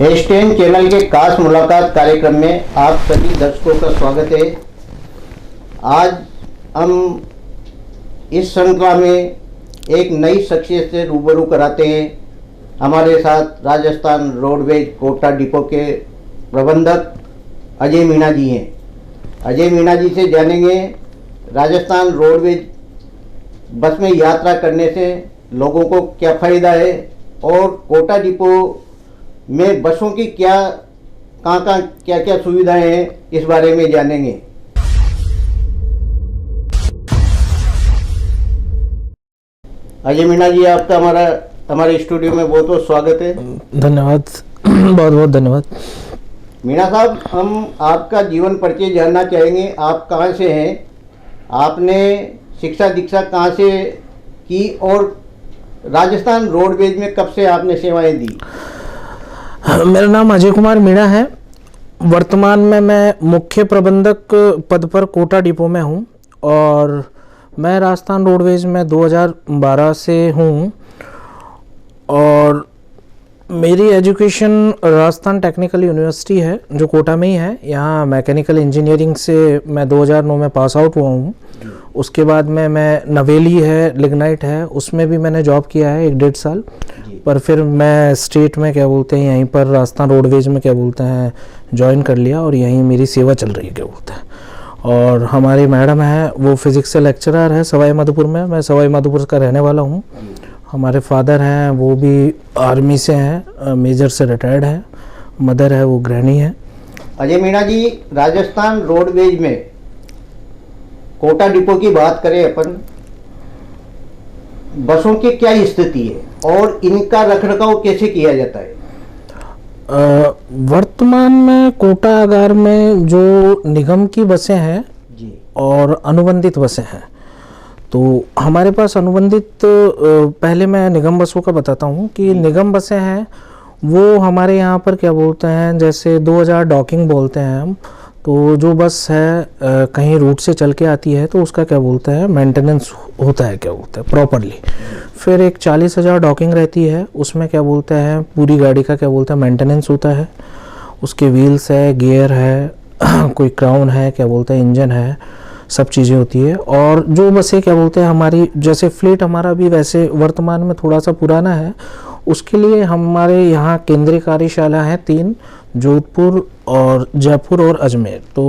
एस10 channel के खास मुलाकात कार्यक्रम में आप सभी दर्शकों का स्वागत है। आज हम इस श्रृंखला में एक नई शख्सियत से रूबरू कराते हैं। हमारे साथ राजस्थान रोडवेज कोटा डिपो के प्रबंधक अजय मीणा जी हैं। अजय मीणा जी से जानेंगे राजस्थान रोडवेज बस में यात्रा करने से लोगों को क्या फ़ायदा है और कोटा डिपो में बसों की कहाँ क्या सुविधाएं हैं, इस बारे में जानेंगे। अजय मीणा जी, आपका हमारे स्टूडियो में बहुत बहुत स्वागत है। धन्यवाद, बहुत बहुत धन्यवाद। मीणा साहब, हम आपका जीवन परिचय जानना चाहेंगे। आप कहाँ से हैं, आपने शिक्षा दीक्षा कहाँ से की और राजस्थान रोडवेज में कब से आपने सेवाएं दी? मेरा नाम अजय कुमार मीणा है। वर्तमान में मैं मुख्य प्रबंधक पद पर कोटा डिपो में हूँ और मैं राजस्थान रोडवेज में 2012 से हूँ और मेरी एजुकेशन राजस्थान टेक्निकल यूनिवर्सिटी है जो कोटा में ही है। यहाँ मैकेनिकल इंजीनियरिंग से मैं 2009 में पास आउट हुआ हूँ। उसके बाद में मैं नवेली है, लिग्नाइट है, उसमें भी मैंने जॉब किया है 1-1.5 साल। पर फिर मैं स्टेट में यहीं पर राजस्थान रोडवेज में ज्वाइन कर लिया और यहीं मेरी सेवा चल रही है और हमारी मैडम है वो फिज़िक्स से लेक्चरर है सवाई माधोपुर में। मैं सवाई माधोपुर का रहने वाला हूँ। हमारे फादर हैं वो भी आर्मी से हैं, मेजर से रिटायर्ड है। मदर है वो गृहिणी है। अजय मीणा जी, राजस्थान रोडवेज में कोटा डिपो की बात करें अपन, बसों की क्या स्थिति है और इनका रखरखाव कैसे किया जाता है? वर्तमान में कोटा आगार में जो निगम की बसें हैं जी और अनुबंधित बसें हैं, तो हमारे पास अनुबंधित, पहले मैं निगम बसों का बताता हूँ कि निगम बसें हैं वो हमारे यहाँ पर जैसे 2000 डॉकिंग बोलते हैं हम। तो जो बस है कहीं रूट से चल के आती है तो उसका मेंटेनेंस होता है प्रॉपरली। फिर एक 40,000 डॉकिंग रहती है, उसमें पूरी गाड़ी का मेंटेनेंस होता है। उसके व्हील्स है, गियर है, कोई क्राउन है, इंजन है, सब चीज़ें होती है। और जो बसें हमारी जैसे फ्लीट हमारा भी वैसे वर्तमान में थोड़ा सा पुराना है, उसके लिए हमारे यहाँ केंद्रीय कार्यशाला है 3, जोधपुर और जयपुर और अजमेर। तो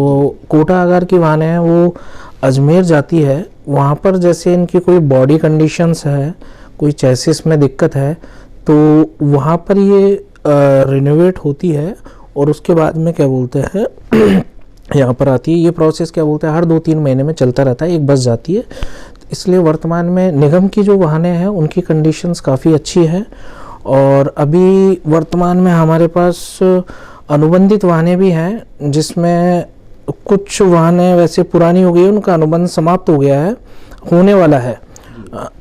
कोटा आगार की वाहन है वो अजमेर जाती है। वहाँ पर जैसे इनकी कोई बॉडी कंडीशंस है, कोई चेसिस में दिक्कत है, तो वहाँ पर ये रिनोवेट होती है और उसके बाद में यहाँ पर आती है। ये प्रोसेस हर 2-3 महीने में चलता रहता है, एक बस जाती है। इसलिए वर्तमान में निगम की जो वाहनें हैं उनकी कंडीशंस काफ़ी अच्छी है। और अभी वर्तमान में हमारे पास अनुबंधित वाहनें भी हैं जिसमें कुछ वाहनें वैसे पुरानी हो गई है, उनका अनुबंध समाप्त हो गया है, होने वाला है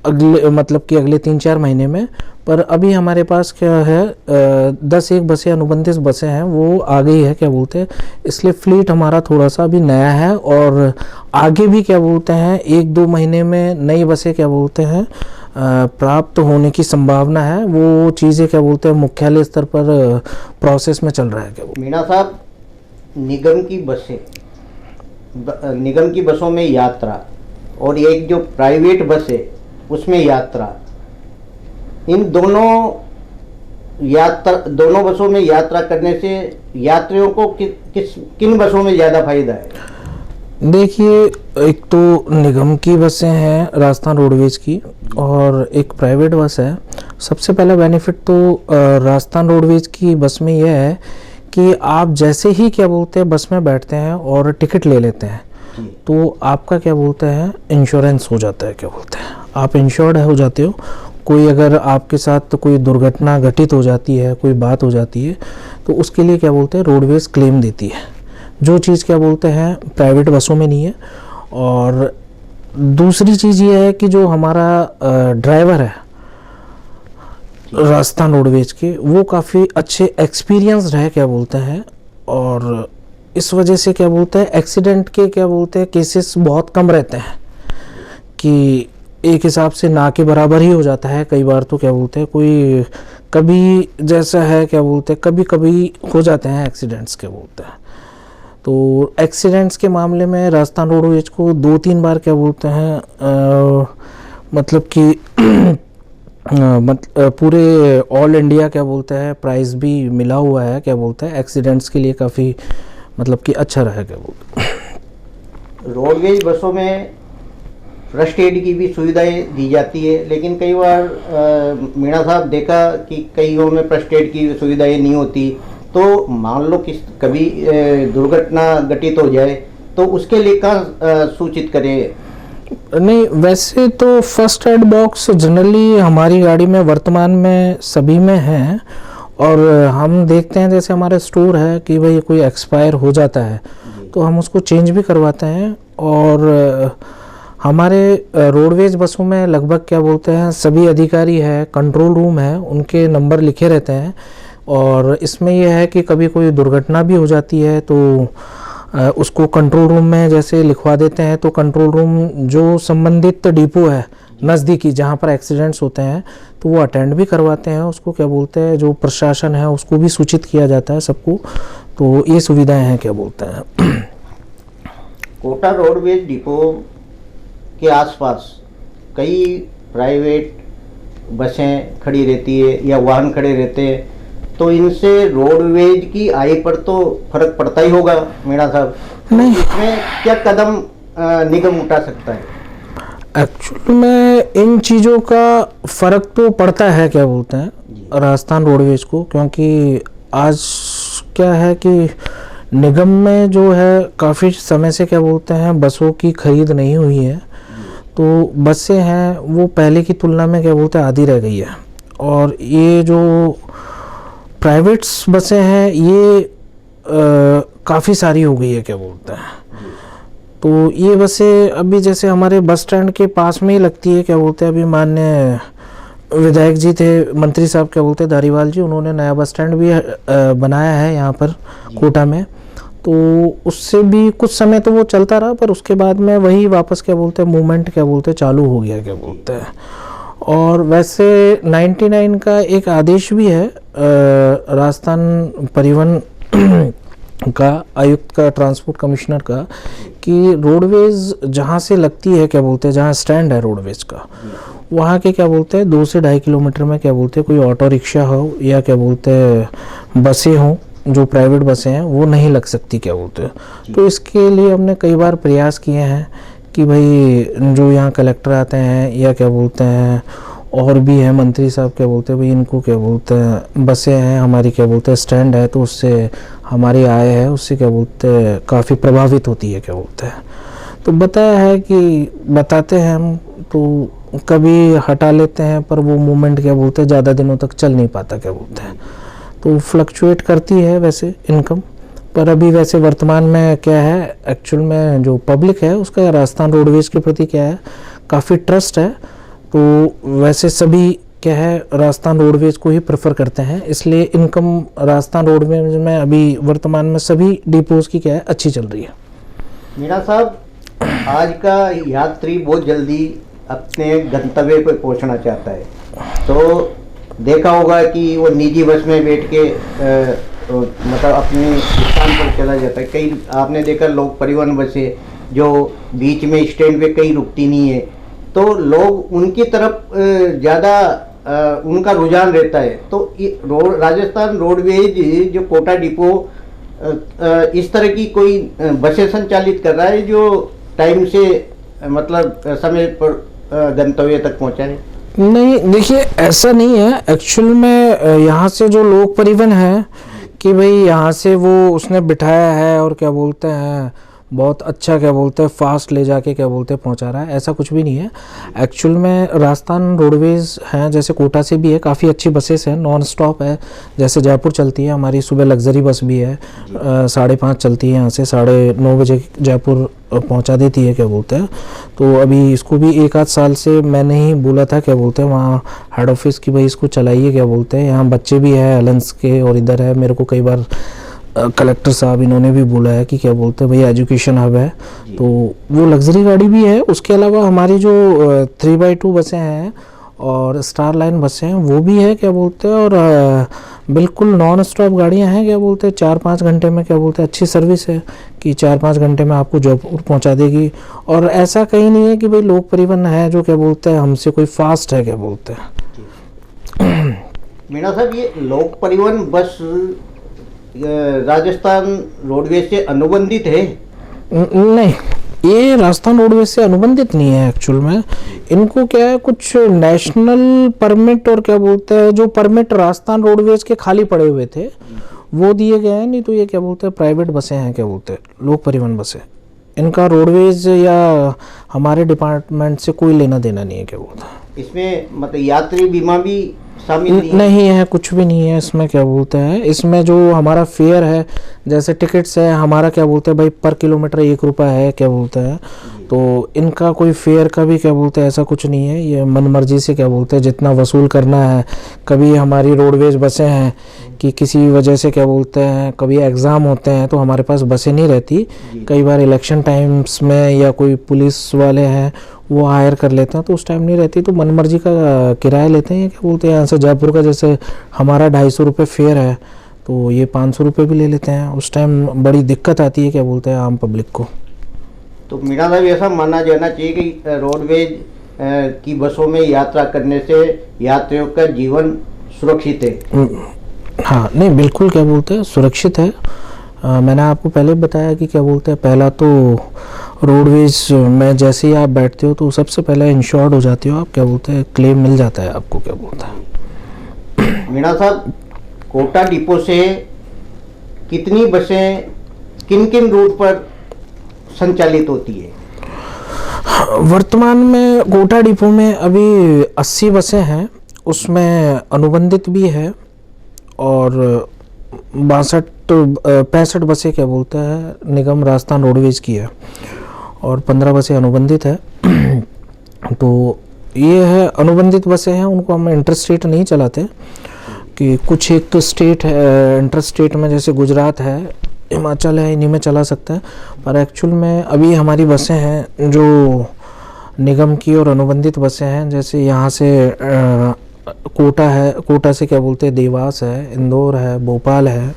अगले 3-4 महीने में। पर अभी हमारे पास 10-1 बसें अनुबंधित बसें हैं वो आ गई है इसलिए फ्लीट हमारा थोड़ा सा अभी नया है और आगे भी 1-2 महीने में नई बसें प्राप्त होने की संभावना है। वो चीज़ें मुख्यालय स्तर पर प्रोसेस में चल रहा है। मीणा साहब, निगम की बसों में यात्रा और एक जो प्राइवेट बस है उसमें यात्रा, इन दोनों बसों में यात्रा करने से यात्रियों को किन बसों में ज़्यादा फायदा है? देखिए, एक तो निगम की बसें हैं राजस्थान रोडवेज की और एक प्राइवेट बस है। सबसे पहला बेनिफिट तो राजस्थान रोडवेज की बस में यह है कि आप जैसे ही बस में बैठते हैं और टिकट ले लेते हैं तो आपका इंश्योरेंस हो जाता है। आप इंश्योर्ड हो जाते हो। कोई अगर आपके साथ कोई दुर्घटना घटित हो जाती है, कोई बात हो जाती है, तो उसके लिए रोडवेज क्लेम देती है, जो चीज़ प्राइवेट बसों में नहीं है। और दूसरी चीज़ ये है कि जो हमारा ड्राइवर है राजस्थान रोडवेज के, वो काफ़ी अच्छे एक्सपीरियंस्ड है और इस वजह से एक्सीडेंट के केसेस बहुत कम रहते हैं कि एक हिसाब से ना के बराबर ही हो जाता है। कई बार तो कोई कभी जैसा है क्या बोलते हैं, कभी कभी हो जाते हैं एक्सीडेंट्स क्या बोलते हैं। तो एक्सीडेंट्स के मामले में राजस्थान रोडवेज को 2-3 बार क्या बोलते हैं मतलब कि पूरे ऑल इंडिया क्या बोलते हैं प्राइज़ भी मिला हुआ है क्या बोलते हैं एक्सीडेंट्स के लिए, काफ़ी मतलब कि अच्छा रहा क्या बोलते हैं। रोडवेज बसों में फर्स्ट एड की भी सुविधाएं दी जाती है, लेकिन कई बार मीणा साहब देखा कि कईयों में फर्स्ट एड की सुविधाएं नहीं होती। तो मान लो किस कभी दुर्घटना घटित हो जाए तो उसके लिए कहाँ सूचित करें? नहीं, वैसे तो फर्स्ट एड बॉक्स जनरली हमारी गाड़ी में वर्तमान में सभी में है, और हम देखते हैं जैसे हमारे स्टोर है कि भाई कोई एक्सपायर हो जाता है तो हम उसको चेंज भी करवाते हैं। और हमारे रोडवेज बसों में लगभग क्या बोलते हैं सभी अधिकारी है, कंट्रोल रूम है, उनके नंबर लिखे रहते हैं। और इसमें यह है कि कभी कोई दुर्घटना भी हो जाती है तो उसको कंट्रोल रूम में जैसे लिखवा देते हैं, तो कंट्रोल रूम जो संबंधित डिपो है नज़दीकी जहाँ पर एक्सीडेंट्स होते हैं तो वो अटेंड भी करवाते हैं उसको क्या बोलते हैं, जो प्रशासन है उसको भी सूचित किया जाता है सबको। तो ये सुविधाएं हैं क्या बोलते हैं। कोटा रोडवेज डिपो के आसपास कई प्राइवेट बसें खड़ी रहती है या वाहन खड़े रहते हैं, तो इनसे रोडवेज की आय पर तो फर्क पड़ता ही होगा मीणा साहब। नहीं, इसमें क्या कदम निगम उठा सकता है? एक्चुअली में इन चीज़ों का फ़र्क तो पड़ता है क्या बोलते हैं राजस्थान रोडवेज को, क्योंकि आज क्या है कि निगम में जो है काफ़ी समय से क्या बोलते हैं बसों की खरीद नहीं हुई है, तो बसें हैं वो पहले की तुलना में क्या बोलते हैं आधी रह गई है। और ये जो प्राइवेट्स बसें हैं ये काफ़ी सारी हो गई है क्या बोलते हैं। तो ये बसें अभी जैसे हमारे बस स्टैंड के पास में ही लगती है क्या बोलते हैं। अभी माननीय विधायक जी थे, मंत्री साहब क्या बोलते हैं धारीवाल जी, उन्होंने नया बस स्टैंड भी बनाया है यहाँ पर कोटा में। तो उससे भी कुछ समय तो वो चलता रहा, पर उसके बाद में वही वापस क्या बोलते हैं मूवमेंट क्या बोलते हैं चालू हो गया क्या बोलते हैं। और वैसे 99 का एक आदेश भी है राजस्थान परिवहन का आयुक्त का, ट्रांसपोर्ट कमिश्नर का, कि रोडवेज जहाँ से लगती है क्या बोलते हैं, जहाँ स्टैंड है रोडवेज का, वहाँ के क्या बोलते हैं 2 से 2.5 किलोमीटर में क्या बोलते हैं कोई ऑटो रिक्शा हो या क्या बोलते हैं बसें हों, जो प्राइवेट बसें हैं वो नहीं लग सकती क्या बोलते हैं। तो इसके लिए हमने कई बार प्रयास किए हैं कि भाई जो यहाँ कलेक्टर आते हैं या क्या बोलते हैं और भी हैं मंत्री साहब क्या बोलते हैं भाई इनको क्या बोलते हैं बसें हैं हमारी क्या बोलते हैं स्टैंड है, तो उससे हमारी आय है उससे क्या बोलते हैं काफ़ी प्रभावित होती है क्या बोलते हैं। तो बताया है कि बताते हैं हम, तो कभी हटा लेते हैं पर वो मूवमेंट क्या बोलते हैं ज़्यादा दिनों तक चल नहीं पाता क्या बोलते हैं, तो फ्लक्चुएट करती है वैसे इनकम। पर अभी वैसे वर्तमान में क्या है एक्चुअल में जो पब्लिक है उसका राजस्थान रोडवेज के प्रति क्या है काफ़ी ट्रस्ट है, तो वैसे सभी क्या है राजस्थान रोडवेज को ही प्रेफर करते हैं, इसलिए इनकम राजस्थान रोडवेज में अभी वर्तमान में सभी डिपोज की क्या है अच्छी चल रही है। मीणा साहब, आज का यात्री बहुत जल्दी अपने गंतव्य पर पहुंचना चाहता है, तो देखा होगा कि वो निजी बस में बैठ के मतलब अपने स्थान पर चला जाता है। कई आपने देखा लोग परिवहन बसें जो बीच में स्टैंड पे कहीं रुकती नहीं है, तो लोग उनकी तरफ ज़्यादा उनका रुझान रहता है। तो राजस्थान रोडवेज जो कोटा डिपो इस तरह की कोई बसें संचालित कर रहा है जो टाइम से मतलब समय पर गंतव्य तक पहुंचाए? नहीं, देखिए ऐसा नहीं है एक्चुअल में। यहाँ से जो लोक परिवहन है कि भाई यहाँ से वो उसने बिठाया है और क्या बोलते हैं बहुत अच्छा क्या बोलते हैं फास्ट ले जाके क्या बोलते हैं पहुँचा रहा है, ऐसा कुछ भी नहीं है एक्चुअल में। राजस्थान रोडवेज हैं जैसे कोटा से भी है, काफ़ी अच्छी बसेस हैं, नॉन स्टॉप है। जैसे जयपुर चलती है हमारी सुबह लग्जरी बस भी है, 5:30 चलती है, यहाँ से 9:30 बजे जयपुर पहुंचा देती है क्या बोलते हैं। तो अभी इसको भी 1 आध साल से मैंने ही बोला था क्या बोलते हैं वहाँ हेड ऑफिस की भाई इसको चलाइए क्या बोलते हैं। यहाँ बच्चे भी है एलेंस के और इधर है, मेरे को कई बार कलेक्टर साहब इन्होंने भी बोला है कि क्या बोलते हैं भैया एजुकेशन हब है, तो वो लग्जरी गाड़ी भी है। उसके अलावा हमारी जो 3x2 बसें हैं और स्टार लाइन बसें हैं वो भी है क्या बोलते हैं, और बिल्कुल नॉन स्टॉप गाड़ियां हैं क्या बोलते हैं, 4-5 घंटे में क्या बोलते हैं अच्छी सर्विस है कि 4-5 घंटे में आपको जयपुर पहुंचा देगी। और ऐसा कहीं नहीं है कि भाई लोक परिवहन है जो क्या बोलते हैं हमसे कोई फास्ट है क्या बोलते हैं। मीणा साहब, ये लोक परिवहन बस राजस्थान रोडवेज से अनुबंधित है? नहीं, ये राजस्थान रोडवेज से अनुबंधित नहीं है एक्चुअल में। इनको क्या है, कुछ नेशनल परमिट और क्या बोलते हैं जो परमिट राजस्थान रोडवेज के खाली पड़े हुए थे वो दिए गए हैं, नहीं तो ये क्या बोलते हैं प्राइवेट बसें हैं क्या बोलते हैं लोक परिवहन बसें। इनका रोडवेज या हमारे डिपार्टमेंट से कोई लेना देना नहीं है क्या बोलते हैं। इसमें मतलब यात्री बीमा भी शामिल नहीं है, कुछ भी नहीं है इसमें क्या बोलते हैं। इसमें जो हमारा फेयर है, जैसे टिकट्स है हमारा क्या बोलते हैं भाई पर किलोमीटर 1 रुपया है क्या बोलते हैं, तो इनका कोई फेयर का भी क्या बोलते हैं ऐसा कुछ नहीं है। ये मन मर्जी से क्या बोलते हैं जितना वसूल करना है। कभी हमारी रोडवेज बसें हैं कि किसी वजह से क्या बोलते हैं कभी एग्ज़ाम होते हैं तो हमारे पास बसें नहीं रहती, कई बार इलेक्शन टाइम्स में या कोई पुलिस वाले हैं वो हायर कर लेते हैं तो उस टाइम नहीं रहती, तो मनमर्जी का किराया लेते हैं क्या बोलते हैं। यहाँ से जयपुर का जैसे हमारा 250 रुपये फेयर है तो ये 500 रुपये भी ले लेते हैं। उस टाइम बड़ी दिक्कत आती है क्या बोलते हैं आम पब्लिक को। तो मीणा साहब, ऐसा माना जाना चाहिए कि रोडवेज की बसों में यात्रा करने से यात्रियों का जीवन सुरक्षित है? हाँ, नहीं बिल्कुल क्या बोलते हैं सुरक्षित है। मैंने आपको पहले बताया कि क्या बोलते हैं पहला तो रोडवेज में जैसे ही आप बैठते हो तो सबसे पहले इंश्योर्ड हो जाते हो आप क्या बोलते हैं, क्लेम मिल जाता है आपको क्या बोलता है। मीणा साहब, कोटा डिपो से कितनी बसें किन किन रूट पर संचालित होती है? वर्तमान में कोटा डिपो में अभी 80 बसें हैं, उसमें अनुबंधित भी है और 65 बसें क्या बोलते हैं निगम राजस्थान रोडवेज की है और 15 बसें अनुबंधित है। तो ये है अनुबंधित बसें हैं, उनको हम इंटर स्टेट नहीं चलाते कि कुछ एक तो स्टेट है इंटर स्टेट में जैसे गुजरात है हिमाचल है इन्हीं में चला सकता है, पर एक्चुअल में अभी हमारी बसें हैं जो निगम की और अनुबंधित बसें हैं। जैसे यहाँ से कोटा है, कोटा से क्या बोलते हैं देवास है, इंदौर है, भोपाल है,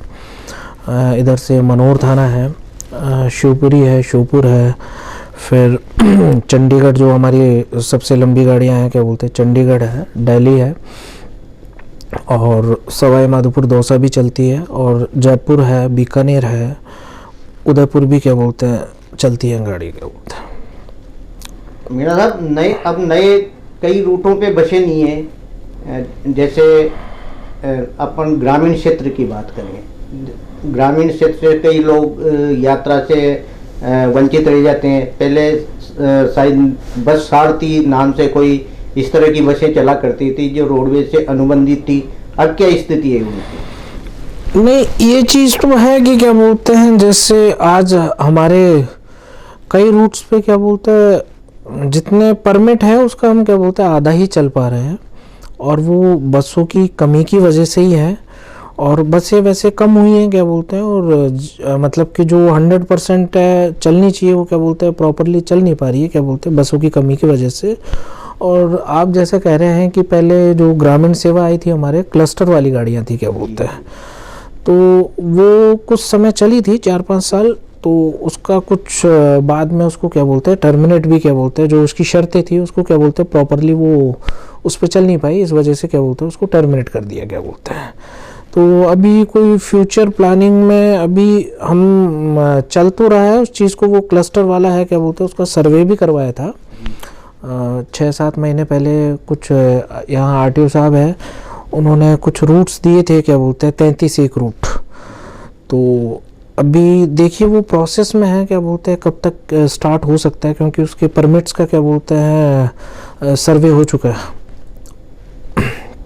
इधर से मनोर थाना है, शिवपुरी है, श्योपुर है, फिर चंडीगढ़ जो हमारी सबसे लंबी गाड़ियाँ हैं क्या बोलते हैं चंडीगढ़ है, दिल्ली है और सवाई माधोपुर दौसा भी चलती है और जयपुर है, बीकानेर है, उदयपुर भी क्या बोलते हैं चलती है गाड़ी क्या बोलते हैं। मीणा साहब, अब नए कई रूटों पे बसें नहीं है। जैसे अपन ग्रामीण क्षेत्र की बात करें, ग्रामीण क्षेत्र से कई लोग यात्रा से वंचित रह जाते हैं। पहले शायद बस सारथी नाम से कोई इस तरह की बसें चला करती थी जो रोडवेज से अनुबंधित थी, अब क्या स्थिति है उनकी? नहीं, ये चीज़ तो है कि क्या बोलते हैं जैसे आज हमारे कई रूट्स पे क्या बोलते हैं जितने परमिट है उसका हम क्या बोलते हैं आधा ही चल पा रहे हैं और वो बसों की कमी की वजह से ही है और बसें वैसे कम हुई हैं क्या बोलते हैं और मतलब कि जो 100% चलनी चाहिए वो क्या बोलते हैं प्रॉपरली चल नहीं पा रही है क्या बोलते हैं बसों की कमी की वजह से। और आप जैसे कह रहे हैं कि पहले जो ग्रामीण सेवा आई थी हमारे क्लस्टर वाली गाड़ियाँ थी क्या बोलते हैं, तो वो कुछ समय चली थी 4-5 साल, तो उसका कुछ बाद में उसको क्या बोलते हैं टर्मिनेट भी क्या बोलते हैं जो उसकी शर्तें थी उसको क्या बोलते हैं प्रॉपरली वो उस पर चल नहीं पाई, इस वजह से क्या बोलते हैं उसको टर्मिनेट कर दिया क्या बोलते हैं। तो अभी कोई फ्यूचर प्लानिंग में अभी हम चल तो रहा है उस चीज़ को, वो क्लस्टर वाला है क्या बोलते हैं उसका सर्वे भी करवाया था 6-7 महीने पहले। कुछ यहाँ RTO साहब है उन्होंने कुछ रूट्स दिए थे क्या बोलते हैं 33 रूट, तो अभी देखिए वो प्रोसेस में है क्या बोलते हैं कब तक स्टार्ट हो सकता है क्योंकि उसके परमिट्स का क्या बोलते हैं सर्वे हो चुका है।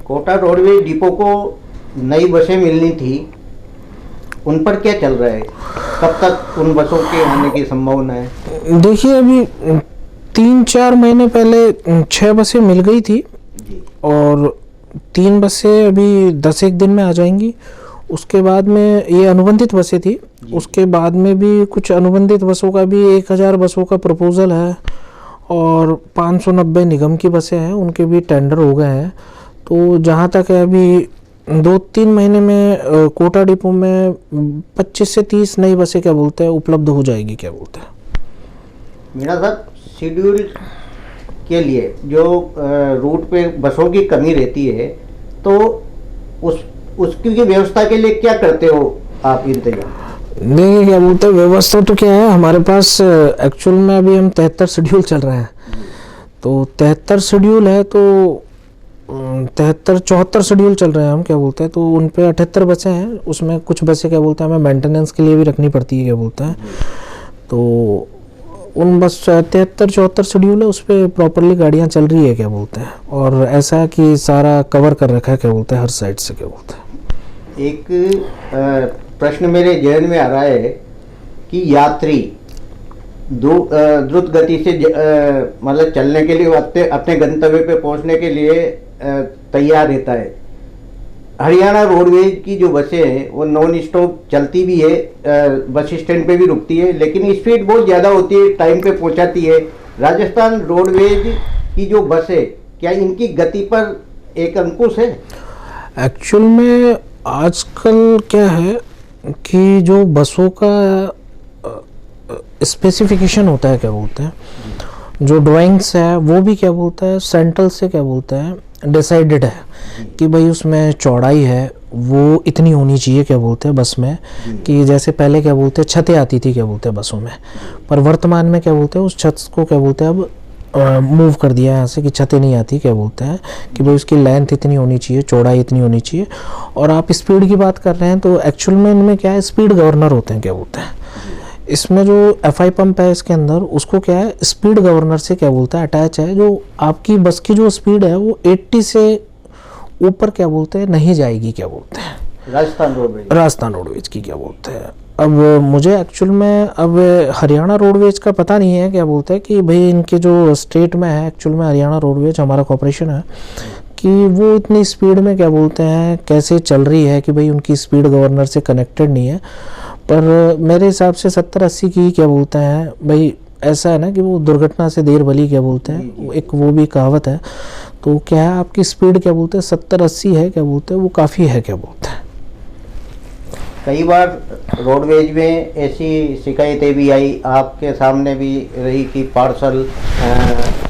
कोटा रोडवेज डिपो को नई बसें मिलनी थी, उन पर क्या चल रहा है, कब तक उन बसों के आने की संभावना है? देखिए अभी 3-4 महीने पहले 6 बसें मिल गई थी और 3 बसें अभी 10-1 दिन में आ जाएंगी। उसके बाद में ये अनुबंधित बसें थी, उसके बाद में भी कुछ अनुबंधित बसों का भी 1000 बसों का प्रपोजल है और 590 निगम की बसें हैं, उनके भी टेंडर हो गए हैं। तो जहाँ तक है अभी 2-3 महीने में कोटा डिपो में 25 से 30 नई बसें क्या बोलते हैं उपलब्ध हो जाएगी क्या बोलते हैं। मीणा साहब, शेड्यूल के लिए जो रूट पे बसों की कमी रहती है, तो उसकी व्यवस्था के लिए क्या करते हो आप इंतजाम? देखिए क्या बोलते हैं, व्यवस्था तो क्या है हमारे पास एक्चुअल में अभी हम 73 शेड्यूल चल रहे हैं। तो 73 शेड्यूल है, तो 74 शेड्यूल चल रहे हैं हम क्या बोलते हैं। तो उन पे 78 बसें हैं, उसमें कुछ बसें क्या बोलते हैं हमें मेंटेनेंस के लिए भी रखनी पड़ती है क्या बोलते हैं। तो उन बस 73-74 शेड्यूल है, उस पर प्रॉपरली गाड़ियाँ चल रही है क्या बोलते हैं। और ऐसा है कि सारा कवर कर रखा है क्या बोलते हैं हर साइड से क्या बोलते हैं। एक प्रश्न मेरे जहन में आ रहा है कि यात्री द्रुत गति से मतलब चलने के लिए अपने गंतव्य पे पहुंचने के लिए तैयार रहता है। हरियाणा रोडवेज की जो बसें हैं वो नॉन स्टॉप चलती भी है, बस स्टैंड पे भी रुकती है, लेकिन स्पीड बहुत ज़्यादा होती है, टाइम पे पहुंचाती है। राजस्थान रोडवेज की जो बसें, क्या इनकी गति पर एक अंकुश है? एक्चुअल में आजकल क्या है कि जो बसों का स्पेसिफिकेशन होता है क्या बोलते हैं, जो ड्राइंग्स है वो भी क्या बोलता है सेंट्रल से क्या बोलते हैं डिसाइडेड है कि भाई उसमें चौड़ाई है वो इतनी होनी चाहिए क्या बोलते हैं बस में। कि जैसे पहले क्या बोलते हैं छतें आती थी क्या बोलते हैं बसों में, पर वर्तमान में क्या बोलते हैं उस छत को क्या बोलते हैं अब मूव कर दिया है यहाँ से कि छतें नहीं आती क्या बोलते हैं कि भाई उसकी लेंथ इतनी होनी चाहिए, चौड़ाई इतनी होनी चाहिए। और आप स्पीड की बात कर रहे हैं तो एक्चुअल में इनमें क्या है स्पीड गवर्नर होते हैं क्या बोलते हैं। इसमें जो एफआई पंप है इसके अंदर उसको क्या है स्पीड गवर्नर से क्या बोलता है अटैच है, जो आपकी बस की जो स्पीड है वो 80 से ऊपर क्या बोलते हैं नहीं जाएगी क्या बोलते हैं राजस्थान रोडवेज की क्या बोलते हैं। अब मुझे एक्चुअल में अब हरियाणा रोडवेज का पता नहीं है क्या बोलते हैं कि भाई इनके जो स्टेट में है एक्चुअल में हरियाणा रोडवेज हमारा कॉर्पोरेशन है कि वो इतनी स्पीड में क्या बोलते हैं कैसे चल रही है कि भाई उनकी स्पीड गवर्नर से कनेक्टेड नहीं है। पर मेरे हिसाब से 70-80 की क्या बोलते हैं भाई, ऐसा है ना कि वो दुर्घटना से देर भली क्या बोलते हैं एक वो भी कहावत है। तो क्या है आपकी स्पीड क्या बोलते हैं 70-80 है क्या बोलते हैं वो काफ़ी है क्या बोलते हैं। कई बार रोडवेज में ऐसी शिकायतें भी आई, आपके सामने भी रही कि पार्सल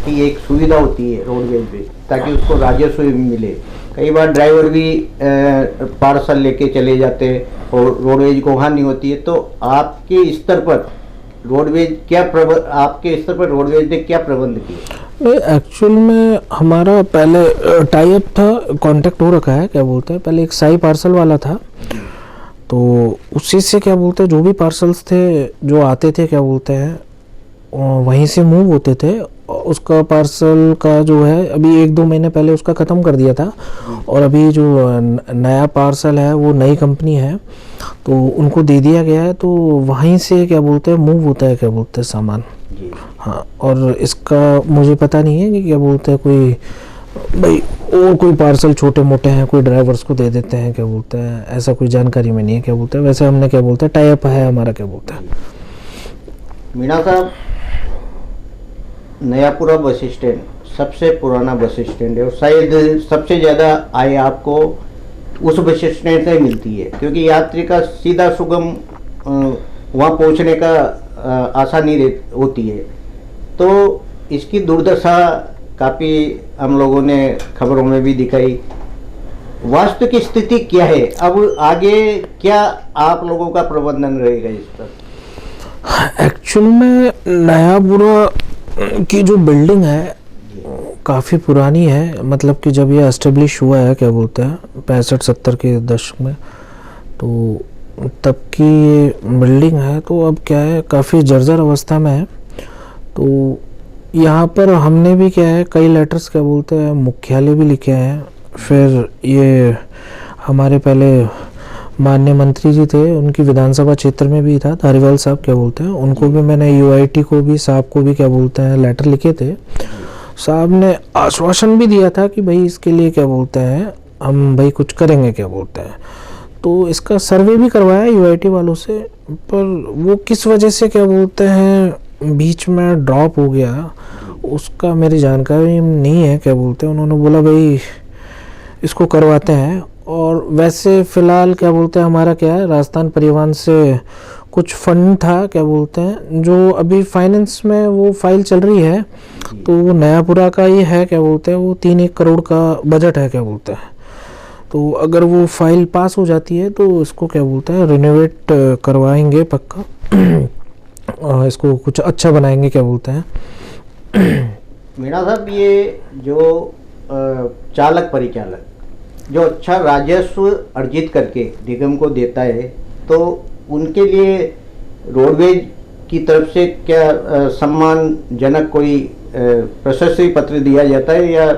की एक सुविधा होती है रोडवेज में ताकि उसको राजस्व भी मिले। कई बार ड्राइवर भी पार्सल लेके चले जाते हैं और रोडवेज को वहाँ नहीं होती है। तो आपके स्तर पर रोडवेज ने क्या प्रबंध किए? एक्चुअल में हमारा पहले टाई अप था, कांटेक्ट हो रखा है क्या बोलते हैं। पहले एक साई पार्सल वाला था तो उसी से क्या बोलते हैं जो भी पार्सल्स थे जो आते थे क्या बोलते हैं वहीं से मूव होते थे। उसका पार्सल का जो है अभी 1-2 महीने पहले उसका ख़त्म कर दिया था और अभी जो नया पार्सल है वो नई कंपनी है तो उनको दे दिया गया है। तो वहीं से क्या बोलते हैं मूव होता है क्या बोलते हैं सामान। हाँ, और इसका मुझे पता नहीं है कि क्या बोलते हैं कोई भाई और कोई पार्सल छोटे मोटे हैं कोई ड्राइवर्स को दे देते हैं क्या बोलते हैं, ऐसा कोई जानकारी में नहीं है क्या बोलते हैं। वैसे हमने क्या बोलते हैं टाई अप है हमारा क्या बोलते हैं। मीणा साहब, नयापुरा बस स्टैंड सबसे पुराना बस स्टैंड है और शायद सबसे ज़्यादा आय आपको उस बस स्टैंड से मिलती है क्योंकि यात्री का सीधा सुगम वहाँ पहुँचने का आसानी होती है। तो इसकी दुर्दशा काफ़ी हम लोगों ने खबरों में भी दिखाई। वास्तविक स्थिति क्या है, अब आगे क्या आप लोगों का प्रबंधन रहेगा इस पर? एक्चुअल में नयापुरा की जो बिल्डिंग है काफ़ी पुरानी है, मतलब कि जब ये एस्टेब्लिश हुआ है क्या बोलते हैं 65-70 के दशक में तो तब की ये बिल्डिंग है। तो अब क्या है काफ़ी जर्जर अवस्था में है। तो यहाँ पर हमने भी क्या है कई लेटर्स क्या बोलते हैं मुख्यालय भी लिखे हैं। फिर ये हमारे पहले माननीय मंत्री जी थे उनकी विधानसभा क्षेत्र में भी था धारीवाल साहब क्या बोलते हैं, उनको भी मैंने यूआईटी को भी साहब को भी क्या बोलते हैं लेटर लिखे थे। साहब ने आश्वासन भी दिया था कि भाई इसके लिए क्या बोलते हैं हम भाई कुछ करेंगे क्या बोलते हैं। तो इसका सर्वे भी करवाया यूआईटी वालों से, पर वो किस वजह से क्या बोलते हैं बीच में ड्रॉप हो गया उसका मेरी जानकारी नहीं है, क्या बोलते हैं, उन्होंने बोला भाई इसको करवाते हैं। और वैसे फ़िलहाल क्या बोलते हैं, हमारा क्या है, राजस्थान परिवहन से कुछ फंड था, क्या बोलते हैं, जो अभी फाइनेंस में वो फाइल चल रही है, तो वो नयापुरा का ही है, क्या बोलते हैं, वो 3-1 करोड़ का बजट है, क्या बोलते हैं। तो अगर वो फाइल पास हो जाती है तो इसको क्या बोलते हैं रिनोवेट करवाएंगे पक्का। इसको कुछ अच्छा बनाएंगे, क्या बोलते हैं। मीणा साहब, ये जो चालक परिचालक जो अच्छा राजस्व अर्जित करके निगम को देता है, तो उनके लिए रोडवेज की तरफ से क्या सम्मानजनक कोई प्रशस्ति पत्र दिया जाता है या?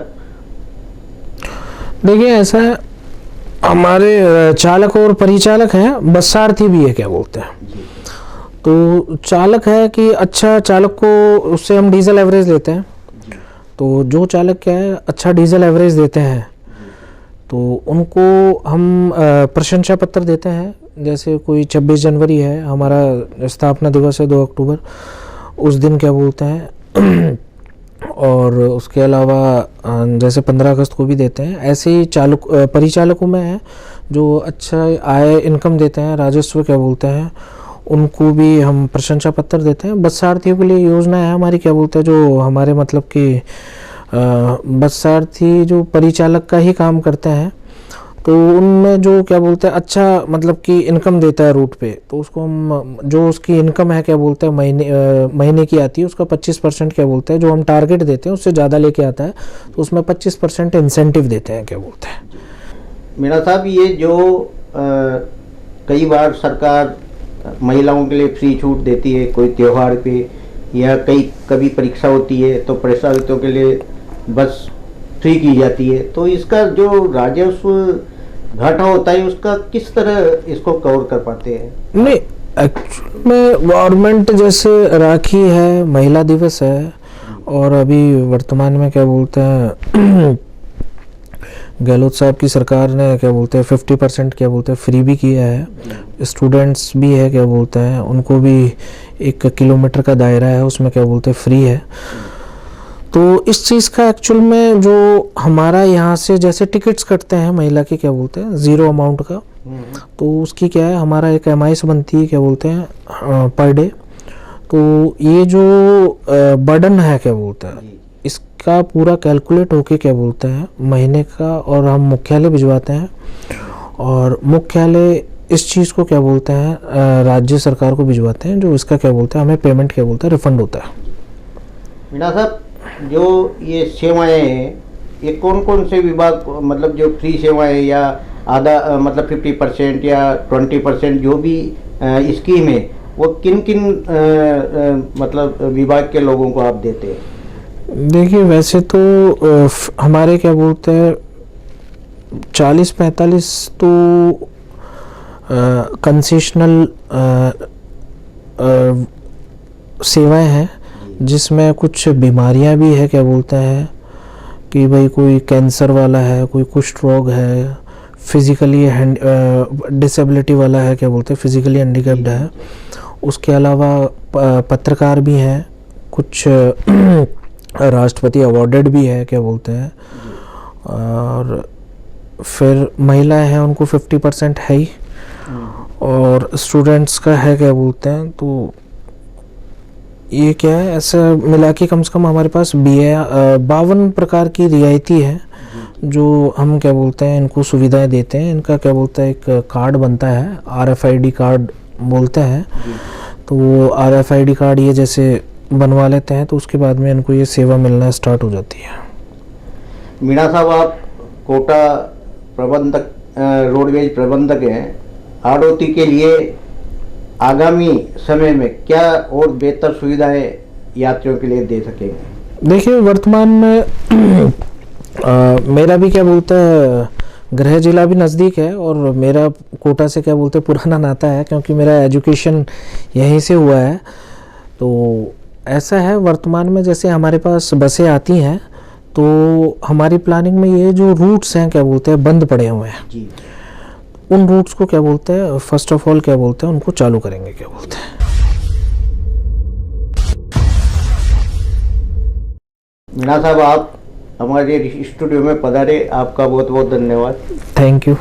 देखिए ऐसा है, हमारे चालक और परिचालक हैं, बस सारथी भी है, क्या बोलते हैं। तो चालक है कि अच्छा चालक को, उससे हम डीजल एवरेज लेते हैं। तो जो चालक क्या है अच्छा डीजल एवरेज देते हैं, तो उनको हम प्रशंसा पत्र देते हैं। जैसे कोई 26 जनवरी है, हमारा स्थापना दिवस है 2 अक्टूबर, उस दिन क्या बोलते हैं। और उसके अलावा जैसे 15 अगस्त को भी देते हैं। ऐसे ही परिचालकों में है जो अच्छा आय इनकम देते हैं, राजस्व क्या बोलते हैं, उनको भी हम प्रशंसा पत्र देते हैं। बस सारथियों के लिए योजना है हमारी, क्या बोलते हैं, जो हमारे मतलब कि बस सारथी जो परिचालक का ही काम करते हैं, तो उनमें जो क्या बोलते हैं अच्छा मतलब कि इनकम देता है रूट पे, तो उसको हम जो उसकी इनकम है, क्या बोलते हैं, महीने की आती है, उसका 25% क्या बोलते हैं, जो हम टारगेट देते हैं उससे ज़्यादा लेके आता है, तो उसमें 25% इंसेंटिव देते हैं, क्या बोलते हैं। मीणा साहब, ये जो कई बार सरकार महिलाओं के लिए फ्री छूट देती है कोई त्योहार पे, या कभी परीक्षा होती है तो प्रभावितों के लिए बस फ्री की जाती है, तो इसका जो राजस्व घाटा होता है उसका किस तरह इसको कवर कर पाते हैं? नहीं, एक्चुअल में गवर्नमेंट जैसे राखी है, महिला दिवस है, और अभी वर्तमान में क्या बोलते हैं गहलोत साहब की सरकार ने क्या बोलते हैं 50% क्या बोलते हैं फ्री भी किया है। स्टूडेंट्स भी है, क्या बोलते हैं, उनको भी 1 किलोमीटर का दायरा है, उसमें क्या बोलते हैं फ्री है। तो इस चीज़ का एक्चुअल में जो हमारा यहाँ से जैसे टिकट्स कटते हैं महिला के, क्या बोलते हैं 0 अमाउंट का, तो उसकी क्या है हमारा एक MIS बनती है, क्या बोलते हैं पर डे। तो ये जो बर्डन है, क्या बोलते हैं, इसका पूरा कैलकुलेट होके क्या बोलते हैं महीने का, और हम मुख्यालय भिजवाते हैं, और मुख्यालय इस चीज़ को क्या बोलते हैं राज्य सरकार को भिजवाते हैं, जो इसका क्या बोलते हैं हमें पेमेंट क्या बोलते हैं रिफंड होता है। मीणा साहब, जो ये सेवाएं हैं, ये कौन कौन से विभाग, मतलब जो फ्री सेवाएं या आधा मतलब 50% या 20% जो भी स्कीम है, वो किन किन मतलब विभाग के लोगों को आप देते हैं? देखिए वैसे तो हमारे क्या बोलते हैं 40-45 तो कंसेशनल सेवाएं हैं, जिसमें कुछ बीमारियां भी है, क्या बोलते हैं कि भाई कोई कैंसर वाला है, कोई कुष्ठ रोग है, फिजिकली डिसेबिलिटी वाला है, क्या बोलते हैं फिजिकली हैंडीकैप्ड है। उसके अलावा पत्रकार भी हैं, कुछ राष्ट्रपति अवॉर्डेड भी है, क्या बोलते हैं, और फिर महिलाएं हैं उनको 50% है ही, और स्टूडेंट्स का है, क्या बोलते हैं। तो ये क्या है ऐसा मिला के कम से कम हमारे पास 52 प्रकार की रियायती है, जो हम क्या बोलते हैं इनको सुविधाएं देते हैं। इनका क्या बोलते हैं एक कार्ड बनता है, RFID कार्ड बोलते हैं। तो वो RFID कार्ड ये जैसे बनवा लेते हैं, तो उसके बाद में इनको ये सेवा मिलना स्टार्ट हो जाती है। मीणा साहब, आप कोटा प्रबंधक रोडवेज प्रबंधक हैं, ROT के लिए आगामी समय में क्या और बेहतर सुविधाएं यात्रियों के लिए दे सकेंगे? देखिए वर्तमान में मेरा भी क्या बोलता है गृह जिला भी नज़दीक है, और मेरा कोटा से क्या बोलते हैं पुराना नाता है, क्योंकि मेरा एजुकेशन यहीं से हुआ है। तो ऐसा है वर्तमान में जैसे हमारे पास बसें आती हैं, तो हमारी प्लानिंग में ये जो रूट्स हैं, क्या बोलते हैं बंद पड़े हुए हैं जी, उन रूट्स को क्या बोलते हैं फर्स्ट ऑफ ऑल क्या बोलते हैं उनको चालू करेंगे, क्या बोलते हैं। मीणा साहब, आप हमारे स्टूडियो में पधारे, आपका बहुत बहुत धन्यवाद। Thank you.